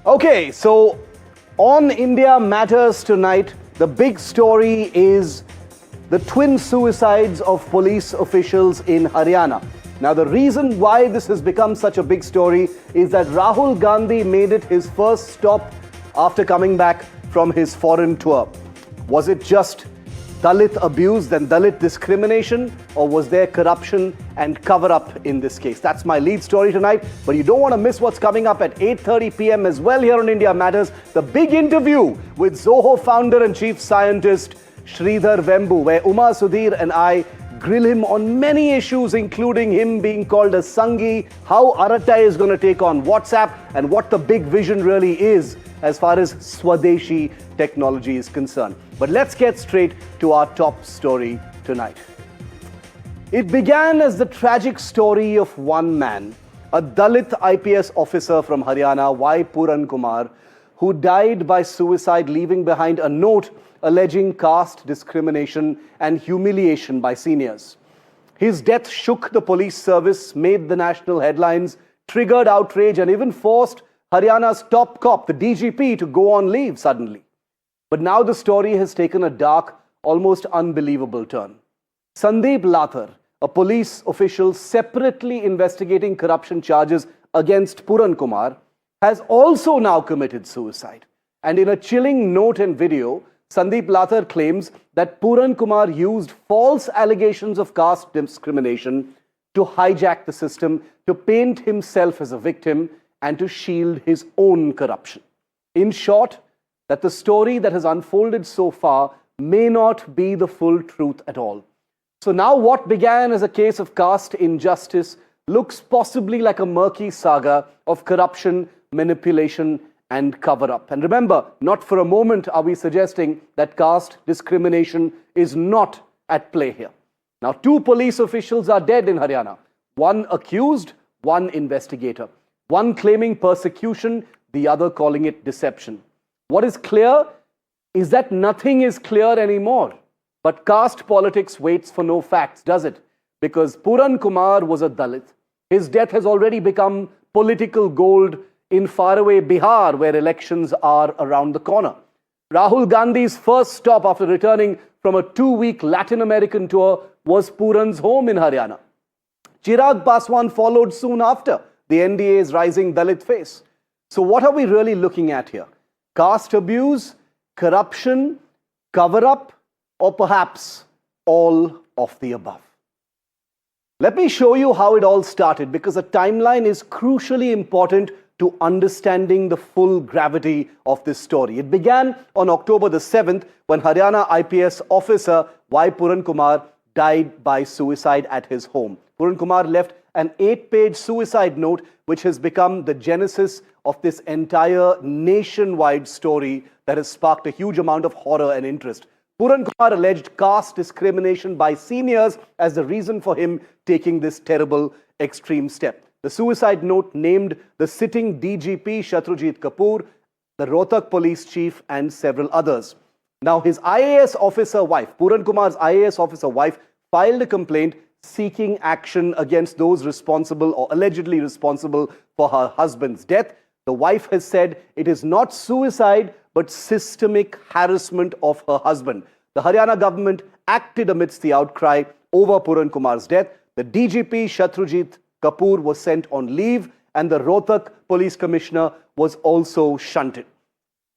Okay, so on India Matters tonight, the big story is the twin suicides of police officials in Haryana. Now, the reason why this has become such a big story is that Rahul Gandhi made it his first stop after coming back from his foreign tour. Was it just Dalit abuse and Dalit discrimination, or was there corruption and cover-up in this case? That's my lead story tonight, but you don't want to miss what's coming up at 8:30 p.m. as well here on India Matters, the big interview with Zoho founder and chief scientist Sridhar Vembu, where Uma Sudhir and I grill him on many issues, including him being called a Sangi, how Aratta is going to take on WhatsApp, and what the big vision really is as far as Swadeshi technology is concerned. But let's get straight to our top story tonight. It began as the tragic story of one man, a Dalit IPS officer from Haryana, Y. Puran Kumar, who died by suicide, leaving behind a note alleging caste discrimination and humiliation by seniors. His death shook the police service, made the national headlines, triggered outrage, and even forced Haryana's top cop, the DGP, to go on leave suddenly. But now the story has taken a dark, almost unbelievable turn. Sandeep Lathar, a police official separately investigating corruption charges against Puran Kumar, has also now committed suicide. And in a chilling note and video, Sandeep Lathar claims that Puran Kumar used false allegations of caste discrimination to hijack the system, to paint himself as a victim, and to shield his own corruption. In short, that the story that has unfolded so far may not be the full truth at all. So now what began as a case of caste injustice looks possibly like a murky saga of corruption, manipulation, and cover-up. And remember, not for a moment are we suggesting that caste discrimination is not at play here. Now, 2 police officials are dead in Haryana. One accused, one investigator. One claiming persecution, the other calling it deception. What is clear is that nothing is clear anymore. But caste politics waits for no facts, does it? Because Puran Kumar was a Dalit. His death has already become political gold in faraway Bihar, where elections are around the corner. Rahul Gandhi's first stop after returning from a 2-week Latin American tour was Puran's home in Haryana. Chirag Paswan followed soon after, the NDA's rising Dalit face. So what are we really looking at here? Caste abuse, corruption, cover-up, or perhaps all of the above? Let me show you how it all started, because a timeline is crucially important to understanding the full gravity of this story. It began on October the 7th when Haryana IPS officer Y. Puran Kumar died by suicide at his home. Puran Kumar left an 8-page suicide note which has become the genesis of this entire nationwide story that has sparked a huge amount of horror and interest. Puran Kumar alleged caste discrimination by seniors as the reason for him taking this terrible extreme step. The suicide note named the sitting DGP Shatrujit Kapoor, the Rohtak police chief, and several others. Now, his IAS officer wife, Puran Kumar's IAS officer wife, filed a complaint seeking action against those responsible or allegedly responsible for her husband's death. The wife has said it is not suicide but systemic harassment of her husband. The Haryana government acted amidst the outcry over Puran Kumar's death. The DGP Shatrujit Kapoor was sent on leave, and the Rohtak police commissioner was also shunted.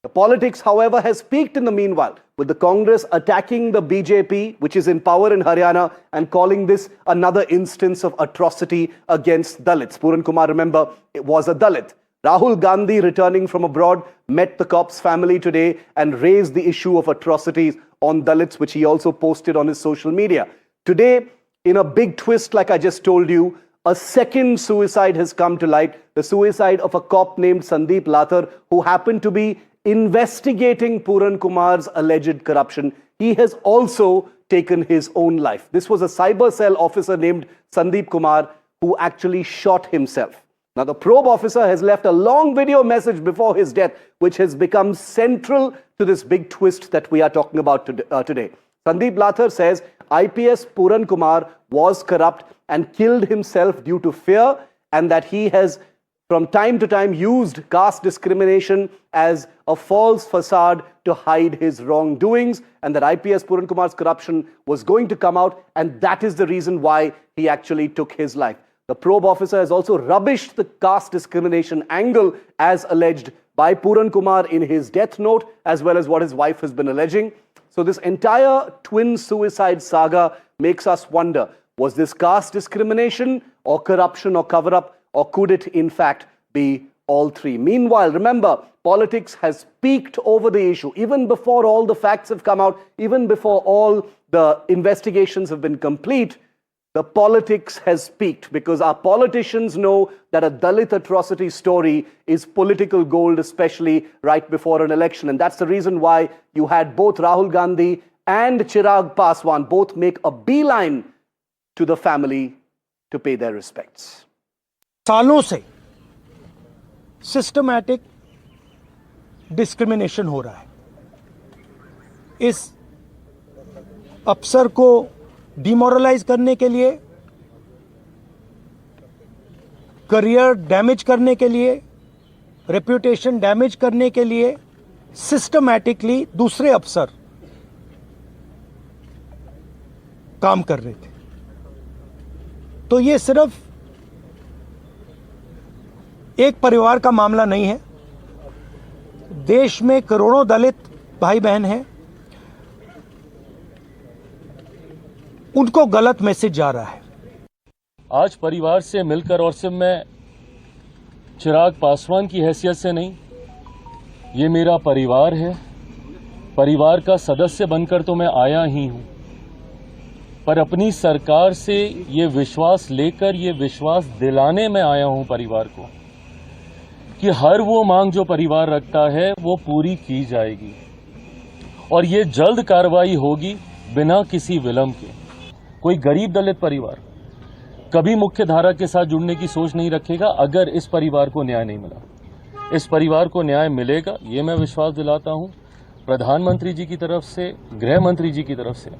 The politics, however, has peaked in the meanwhile, with the Congress attacking the BJP, which is in power in Haryana, and calling this another instance of atrocity against Dalits. Puran Kumar, remember, it was a Dalit. Rahul Gandhi, returning from abroad, met the cop's family today and raised the issue of atrocities on Dalits, which he also posted on his social media. Today, in a big twist, like I just told you, a second suicide has come to light, the suicide of a cop named Sandeep Lathar, who happened to be investigating Puran Kumar's alleged corruption. He has also taken his own life. This was a cyber cell officer named Sandeep Kumar who actually shot himself. Now, the probe officer has left a long video message before his death, which has become central to this big twist that we are talking about today. Sandeep Lathar says IPS Puran Kumar was corrupt and killed himself due to fear, and that he has from time to time used caste discrimination as a false facade to hide his wrongdoings, and that IPS Puran Kumar's corruption was going to come out, and that is the reason why he actually took his life. The probe officer has also rubbished the caste discrimination angle as alleged by Puran Kumar in his death note, as well as what his wife has been alleging. So this entire twin suicide saga makes us wonder, was this caste discrimination or corruption or cover-up, or could it in fact be all three? Meanwhile, remember, politics has peaked over the issue. Even before all the facts have come out, even before all the investigations have been complete, the politics has peaked, because our politicians know that a Dalit atrocity story is political gold, especially right before an election. And that's the reason why you had both Rahul Gandhi and Chirag Paswan both make a beeline to the family to pay their respects. सालों से systematic discrimination हो रहा है. इस अफसर को demoralise करने के लिए, करियर डैमेज करने के लिए, रेप्यूटेशन डैमेज करने के लिए सिस्टमैटिकली दूसरे अफसर काम कर रहे थे. तो ये सिर्फ एक परिवार का मामला नहीं है. देश में करोड़ों दलित भाई बहन हैं, उनको गलत मैसेज जा रहा है. आज परिवार से मिलकर, और सिर्फ मैं चिराग पासवान की हैसियत से नहीं, ये मेरा परिवार है, परिवार का सदस्य बनकर तो मैं आया ही हूं, पर अपनी सरकार से ये विश्वास लेकर, ये विश्वास दिलाने में आया हूं परिवार को कि हर वो मांग जो परिवार रखता है वो पूरी की जाएगी, और ये जल्द कार्रवाई होगी बिना किसी विलंब के. कोई गरीब दलित परिवार कभी मुख्य धारा के साथ जुड़ने की सोच नहीं रखेगा अगर इस परिवार को न्याय नहीं मिला. इस परिवार को न्याय मिलेगा, ये मैं विश्वास दिलाता हूं प्रधानमंत्री जी की तरफ से, गृह मंत्री जी की तरफ से.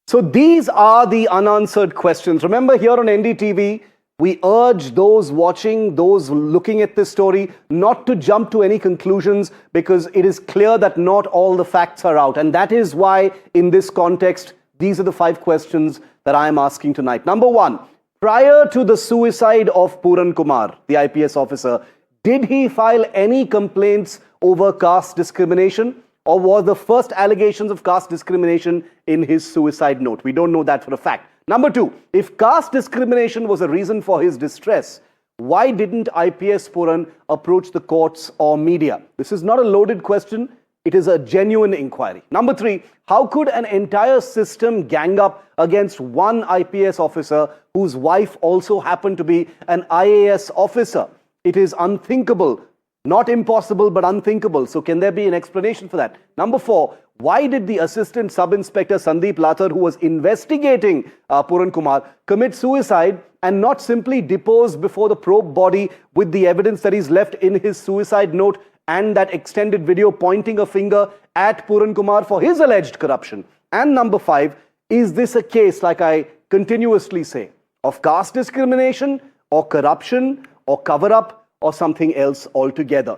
So these are the unanswered questions. Remember, here on NDTV, we urge those watching, those looking at this story, not to jump to any conclusions, because it is clear that not all the facts are out. And that is why, in this context, these are the 5 questions that I am asking tonight. Number 1, prior to the suicide of Puran Kumar, the IPS officer, did he file any complaints over caste discrimination? Or were the first allegations of caste discrimination in his suicide note? We don't know that for a fact. Number 2, if caste discrimination was a reason for his distress, why didn't IPS Puran approach the courts or media? This is not a loaded question. It is a genuine inquiry. Number 3, how could an entire system gang up against one IPS officer whose wife also happened to be an IAS officer? It is unthinkable. Not impossible, but unthinkable. So can there be an explanation for that? Number 4, why did the Assistant Sub-Inspector Sandeep Lathar, who was investigating Puran Kumar, commit suicide and not simply depose before the probe body with the evidence that he's left in his suicide note and that extended video pointing a finger at Puran Kumar for his alleged corruption? And number 5, is this a case, like I continuously say, of caste discrimination or corruption or cover-up, or something else altogether?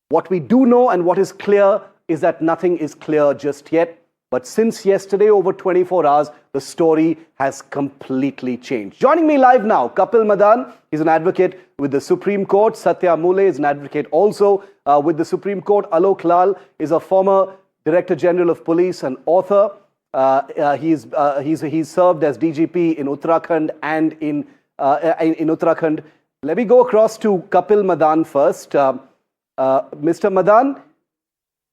What we do know and what is clear is that nothing is clear just yet. But since yesterday, over 24 hours, the story has completely changed. Joining me live now, Kapil Madan. He's an advocate with the Supreme Court. Satya Muley is an advocate also with the Supreme Court. Aloke is a former Director General of Police and author. He's served as DGP in Uttarakhand and in Uttarakhand. Let me go across to Kapil Madan first. Mr. Madan,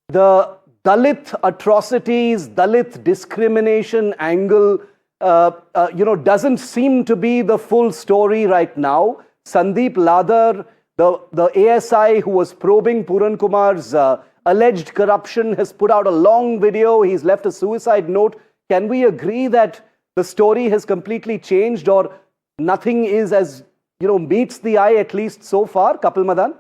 the Dalit atrocities, Dalit discrimination angle, doesn't seem to be the full story right now. Sandeep Lathar, the ASI who was probing Puran Kumar's alleged corruption, has put out a long video. He's left a suicide note. Can we agree that the story has completely changed, or nothing is as meets the eye, at least so far? Kapil Madan?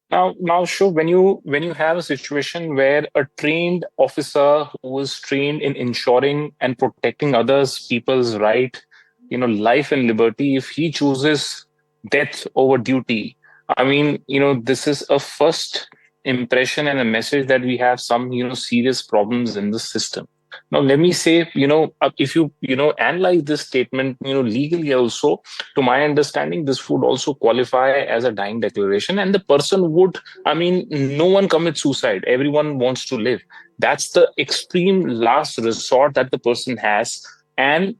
Now, Shiv, when you have a situation where a trained officer who is trained in ensuring and protecting others, people's right, life and liberty, if he chooses death over duty. I mean, this is a first impression and a message that we have some, serious problems in the system. Now, let me say, if you, analyze this statement, legally also, to my understanding, this would also qualify as a dying declaration. And the person would, I mean, no one commits suicide. Everyone wants to live. That's the extreme last resort that the person has. And,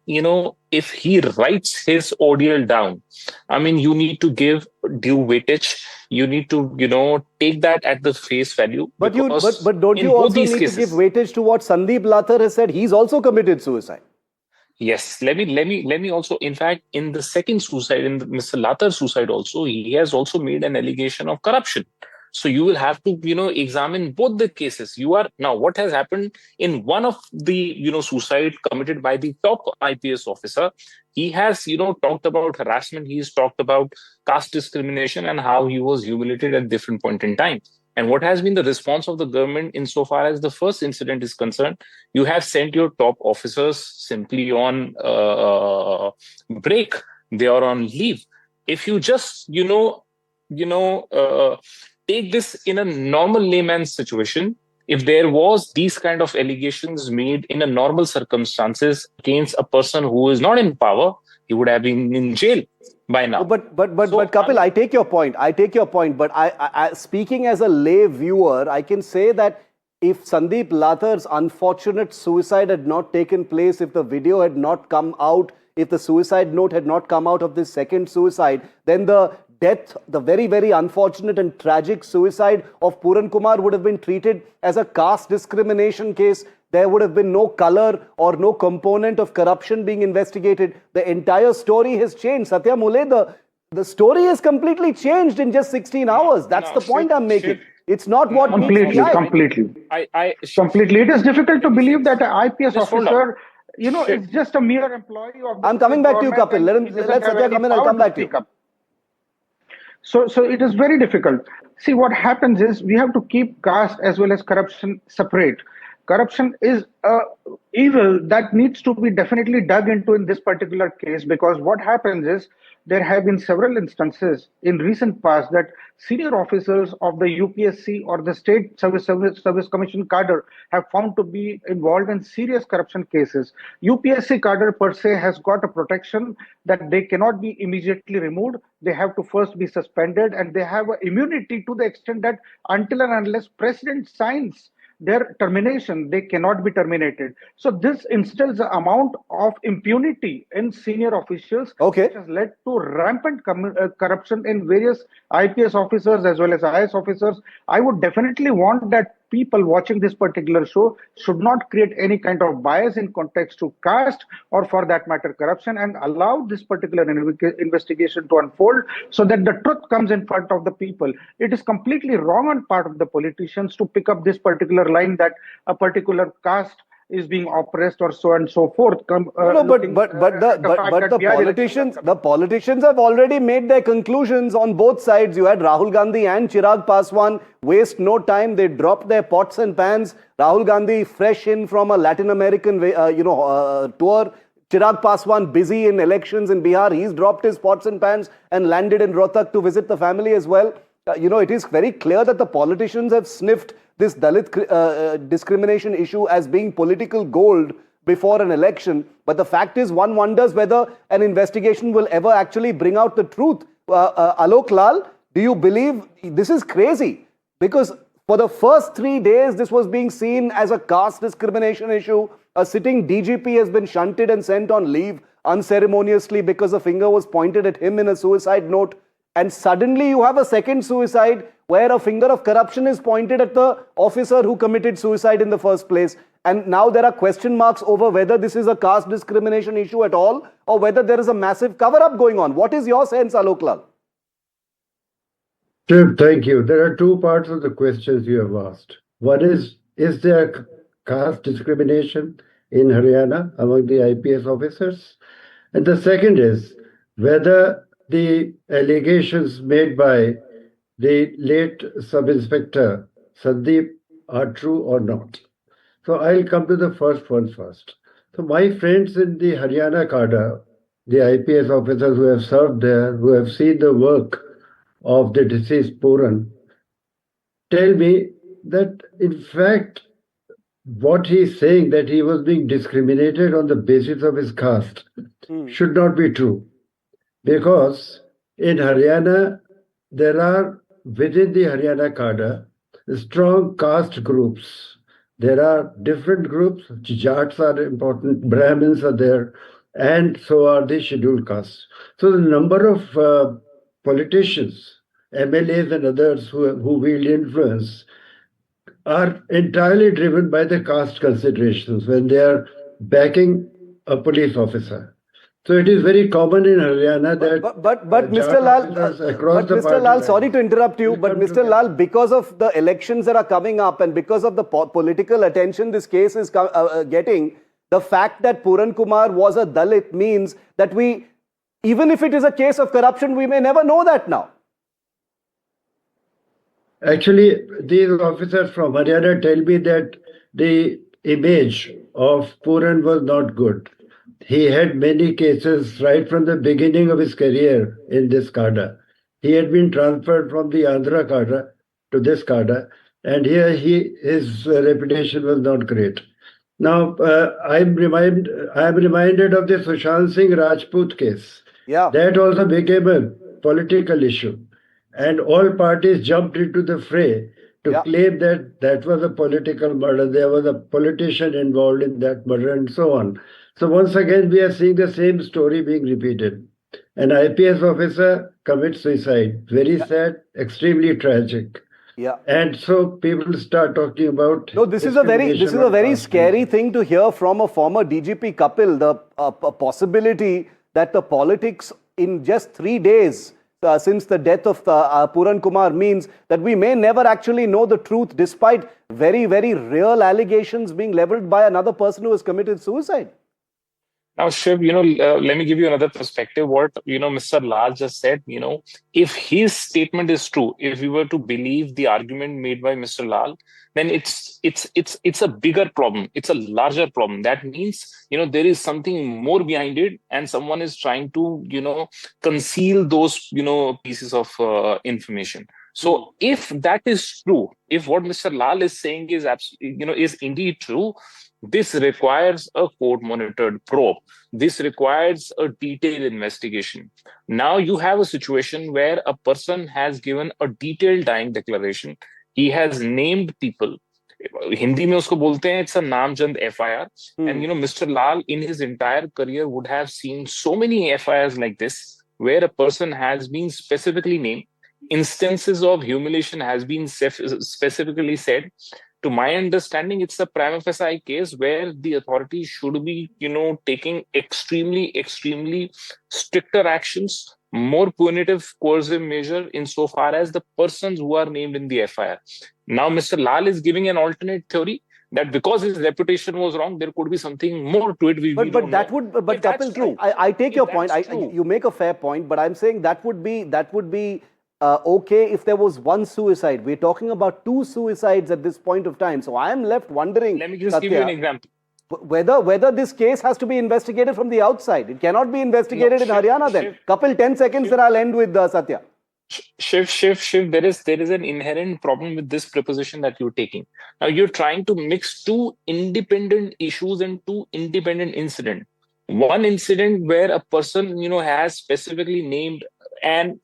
if he writes his ordeal down, I mean, you need to give due weightage. You need to, take that at the face value. But because but don't in you both also these need to give cases, weightage to what Sandeep Lathar has said? He's also committed suicide. yes, let me also, in fact, in the second suicide, in Mr. Lathar's suicide also, he has also made an allegation of corruption. So you will have to, examine both the cases. You are now, what has happened in one of the, suicide committed by the top IPS officer, he has, talked about harassment. He's talked about caste discrimination and how he was humiliated at different point in time. And what has been the response of the government insofar as the first incident is concerned? You have sent your top officers simply on break. They are on leave. If you just, take this in a normal layman's situation, if there was these kind of allegations made in a normal circumstances against a person who is not in power, he would have been in jail by now. But Kapil, I take your point. I take your point. But I speaking as a lay viewer, I can say that if Sandeep Lathar's unfortunate suicide had not taken place, if the video had not come out, if the suicide note had not come out of this second suicide, then the death, the very, very unfortunate and tragic suicide of Puran Kumar would have been treated as a caste discrimination case. There would have been no color or no component of corruption being investigated. The entire story has changed. Satya, Muley, the story has completely changed in just 16 hours. That's the point I'm making. It's not what completely. Completely. It is difficult to believe that an IPS officer, is just a mere employee of the I'm coming back to you, Kapil. Let Satya come in. I'll come back to you. So it is very difficult. See, what happens is we have to keep caste as well as corruption separate. Corruption is a evil that needs to be definitely dug into in this particular case, because what happens is there have been several instances in recent past that senior officers of the UPSC or the State Service Commission cadre have found to be involved in serious corruption cases. UPSC cadre per se has got a protection that they cannot be immediately removed. They have to first be suspended, and they have immunity to the extent that until and unless President signs their termination, they cannot be terminated. So this instills an amount of impunity in senior officials, which has led to rampant corruption in various IPS officers as well as IAS officers. I would definitely want that people watching this particular show should not create any kind of bias in context to caste or, for that matter, corruption, and allow this particular investigation to unfold so that the truth comes in front of the people. It is completely wrong on part of the politicians to pick up this particular line that a particular caste is being oppressed or so and so forth. The politicians have already made their conclusions on both sides. You had Rahul Gandhi and Chirag Paswan waste no time. They dropped their pots and pans. Rahul Gandhi fresh in from a Latin American tour. Chirag Paswan busy in elections in Bihar. He's dropped his pots and pans and landed in Rohtak to visit the family as well. It is very clear that the politicians have sniffed this Dalit discrimination issue as being political gold before an election. But the fact is, one wonders whether an investigation will ever actually bring out the truth. Aloke Lal, do you believe this is crazy? Because for the first 3 days, this was being seen as a caste discrimination issue. A sitting DGP has been shunted and sent on leave unceremoniously because a finger was pointed at him in a suicide note. And suddenly you have a second suicide where a finger of corruption is pointed at the officer who committed suicide in the first place. And now there are question marks over whether this is a caste discrimination issue at all or whether there is a massive cover-up going on. What is your sense, Aloke Lal? Shiv, thank you. There are two parts of the questions you have asked. One is there caste discrimination in Haryana among the IPS officers? And the second is whether the allegations made by the late Sub-Inspector Sandeep are true or not. So I'll come to the first one first. So my friends in the Haryana cadre the IPS officers who have served there, who have seen the work of the deceased Puran, tell me that in fact, what he's saying, that he was being discriminated on the basis of his caste, should not be true. Because in Haryana, there are within the Haryana cadre strong caste groups. There are different groups. Jats are important, Brahmins are there, and so are the scheduled castes. So the number of politicians, MLAs and others who wield influence are entirely driven by the caste considerations when they are backing a police officer. So it is very common in Haryana that but Mr. Lal, Mr. Lal, sorry to interrupt you, but Mr. Lal, because of the elections that are coming up and because of the political attention this case is getting, the fact that Puran Kumar was a Dalit means that we, even if it is a case of corruption, we may never know that now. Actually, these officers from Haryana tell me that the image of Puran was not good. He had many cases right from the beginning of his career in this cadre. He had been transferred from the Andhra cadre to this cadre, and here his reputation was not great. Now, I'm reminded of the Sushant Singh Rajput case. Yeah. That also became a political issue. And all parties jumped into the fray to claim that that was a political murder. There was a politician involved in that murder and so on. So once again, we are seeing the same story being repeated. An IPS officer commits suicide. Very sad, extremely tragic. Yeah. And so people start talking about. No, this is a very scary thing to hear from a former DGP Kapil. The possibility that the politics in just 3 days since the death of Puran Kumar means that we may never actually know the truth, despite very, very real allegations being leveled by another person who has committed suicide. Now, Shiv, let me give you another perspective. What, Mr. Lal just said, if his statement is true, if we were to believe the argument made by Mr. Lal, then it's a bigger problem. It's a larger problem. That means, there is something more behind it, and someone is trying to, conceal those, pieces of information. So if that is true, if what Mr. Lal is saying is is indeed true, this requires a court-monitored probe. This requires a detailed investigation. Now you have a situation where a person has given a detailed dying declaration. He has named people. Hindi mein usko bolte hain, it's a namjand FIR. And Mr. Lal in his entire career would have seen so many FIRs like this, where a person has been specifically named. Instances of humiliation has been specifically said. To my understanding, it's a prima facie case where the authorities should be, taking extremely stricter actions, more punitive coercive measure insofar as the persons who are named in the FIR. Now, Mr. Lal is giving an alternate theory that because his reputation was wrong, there could be something more to it. But Kapil, I take your point. You make a fair point, but I'm saying that would be okay if there was one suicide. We're talking about 2 suicides at this point of time. So I am left wondering, let me just Satya, give you an example. Whether this case has to be investigated from the outside. It cannot be investigated in Haryana then. Kapil, 10 seconds, then I'll end with Satya. Shiv, there is an inherent problem with this proposition that you're taking. Now you're trying to mix 2 independent issues and 2 independent incidents. One incident where a person, has specifically named and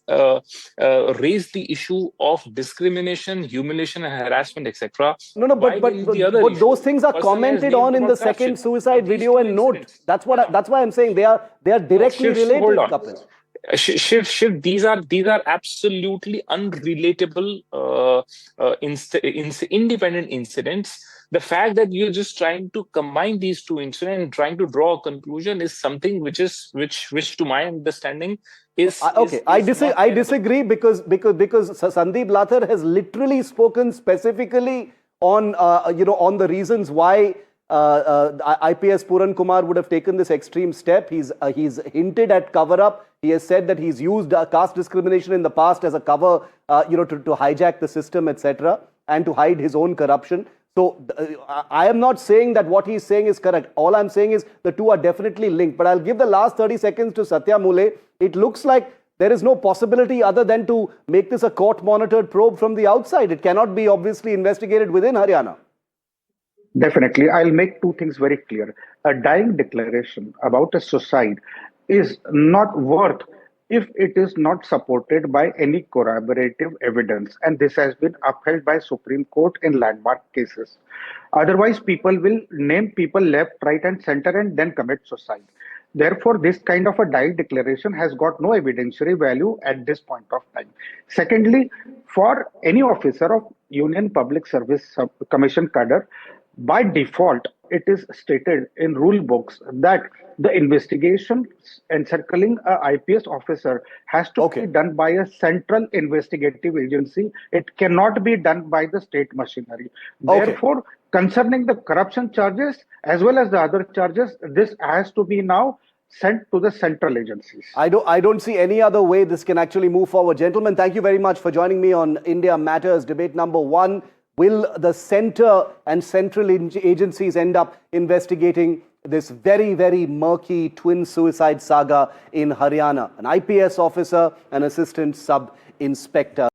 raised the issue of discrimination, humiliation, and harassment, etc. No, but those things are commented on in the second suicide video and note. That's why I'm saying they are directly related, Kapil. Shiv, these are absolutely unrelatable independent incidents. The fact that you're just trying to combine these 2 incidents and trying to draw a conclusion is something which to my understanding is okay. I disagree because Sandeep Lathar has literally spoken specifically on on the reasons why IPS Puran Kumar would have taken this extreme step. He's hinted at cover up. He has said that he's used caste discrimination in the past as a cover, to hijack the system, etc., and to hide his own corruption. So I am not saying that what he's saying is correct. All I'm saying is the two are definitely linked. But I'll give the last 30 seconds to Satya Muley. It looks like there is no possibility other than to make this a court-monitored probe from the outside. It cannot be obviously investigated within Haryana. Definitely. I'll make two things very clear. A dying declaration about a suicide is not worth if it is not supported by any corroborative evidence. And this has been upheld by Supreme Court in landmark cases. Otherwise, people will name people left, right, and center and then commit suicide. Therefore, this kind of a dying declaration has got no evidentiary value at this point of time. Secondly, for any officer of Union Public Service Commission cadre, by default, it is stated in rule books that the investigation encircling a IPS officer has to be done by a central investigative agency. It cannot be done by the state machinery. Therefore, concerning the corruption charges as well as the other charges, this has to be now sent to the central agencies. I don't see any other way this can actually move forward. Gentlemen, thank you very much for joining me on India Matters, debate number 1. Will the center and central agencies end up investigating this very, very murky twin suicide saga in Haryana? An IPS officer, an assistant sub-inspector.